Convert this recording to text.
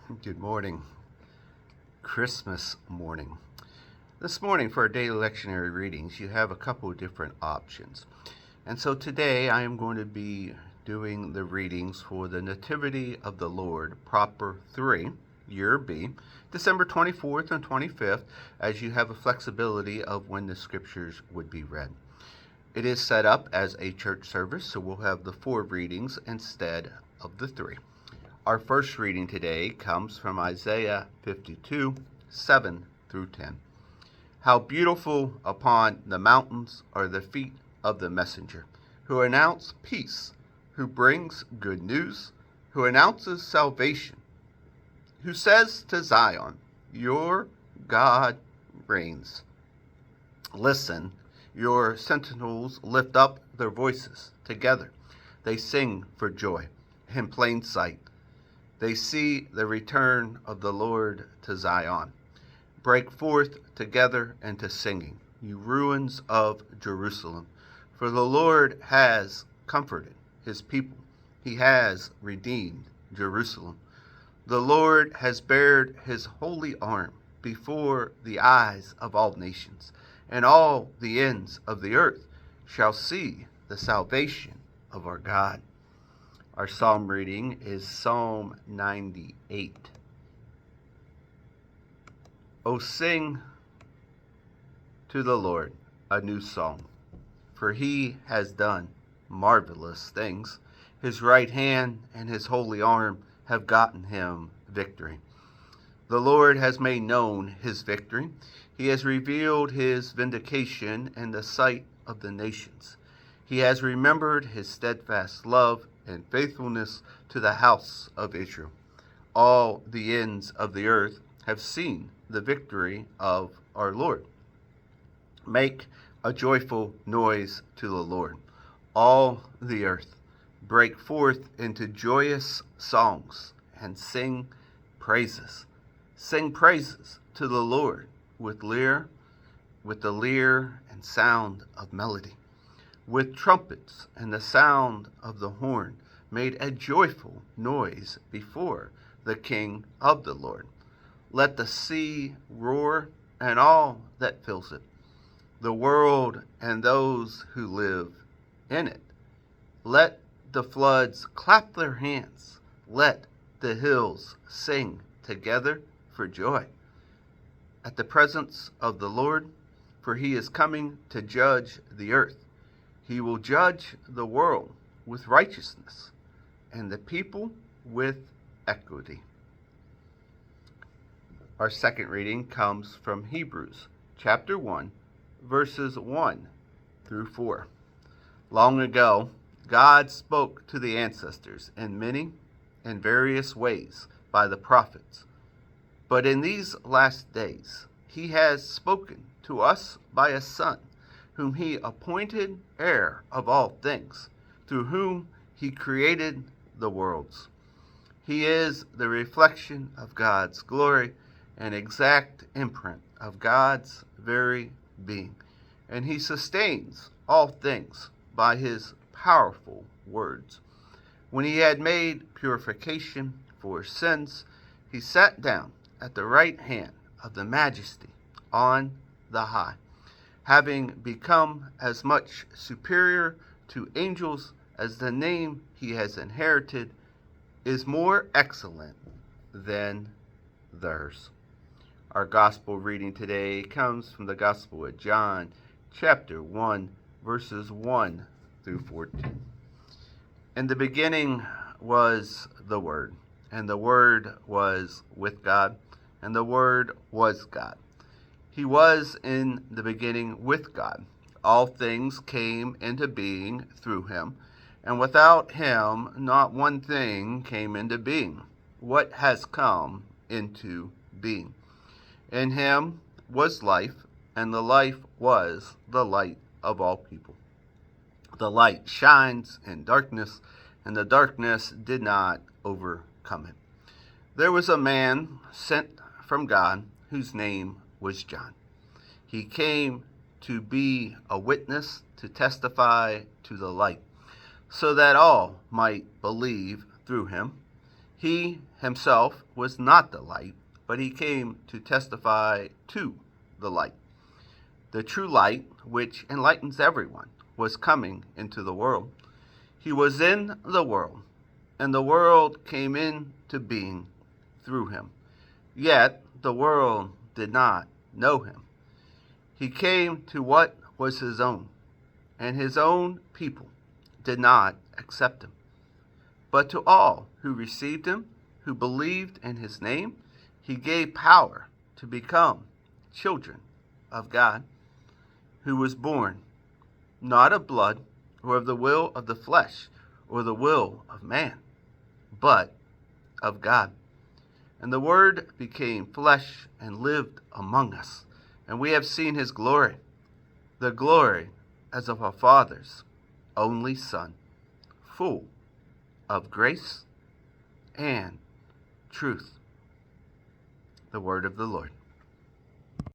Good morning. Christmas morning. This morning for our daily lectionary readings, you have a couple of different options. And so today I am going to be doing the readings for the Nativity of the Lord, Proper 3, Year B, December 24th and 25th, as you have a flexibility of when the scriptures would be read. It is set up as a church service, so we'll have the 4 readings instead of the 3. Our first reading today comes from Isaiah 52, 7 through 10. How beautiful upon the mountains are the feet of the messenger, who announce peace, who brings good news, who announces salvation, who says to Zion, your God reigns. Listen, your sentinels lift up their voices together. They sing for joy in plain sight. They see the return of the Lord to Zion. Break forth together into singing, you ruins of Jerusalem. For the Lord has comforted his people. He has redeemed Jerusalem. The Lord has bared his holy arm before the eyes of all nations, and all the ends of the earth shall see the salvation of our God. Our psalm reading is Psalm 98. O sing to the Lord a new song, for he has done marvelous things. His right hand and his holy arm have gotten him victory. The Lord has made known his victory. He has revealed his vindication in the sight of the nations. He has remembered his steadfast love and faithfulness to the house of Israel. All the ends of the earth have seen the victory of our Lord. Make a joyful noise to the Lord. All the earth, break forth into joyous songs and sing praises. Sing praises to the Lord with the lyre and sound of melody. With trumpets and the sound of the horn, made a joyful noise before the King of the Lord. Let the sea roar and all that fills it, the world and those who live in it. Let the floods clap their hands. Let the hills sing together for joy at the presence of the Lord, for he is coming to judge the earth. He will judge the world with righteousness and the people with equity. Our second reading comes from Hebrews chapter 1, verses 1 through 4. Long ago, God spoke to the ancestors in many and various ways by the prophets. But in these last days, he has spoken to us by a Son, whom he appointed heir of all things, through whom he created the worlds. He is the reflection of God's glory, an exact imprint of God's very being, and he sustains all things by his powerful words. When he had made purification for sins, he sat down at the right hand of the Majesty on the high, having become as much superior to angels as the name he has inherited is more excellent than theirs. Our gospel reading today comes from the Gospel of John, chapter 1, verses 1 through 14. In the beginning was the Word, and the Word was with God, and the Word was God. He was in the beginning with God. All things came into being through him, and without him not one thing came into being. What has come into being? In him was life, and the life was the light of all people. The light shines in darkness, and the darkness did not overcome it. There was a man sent from God whose name was John. He came to be a witness, to testify to the light, so that all might believe through him. He himself was not the light, but he came to testify to the light. The true light, which enlightens everyone, was coming into the world. He was in the world, and the world came into being through him. Yet the world did not know him. He came to what was his own, and his own people did not accept him. But to all who received him, who believed in his name, he gave power to become children of God, who was born not of blood, or of the will of the flesh, or the will of man, but of God. And the Word became flesh and lived among us, and we have seen his glory, the glory as of our Father's only Son, full of grace and truth. The word of the Lord.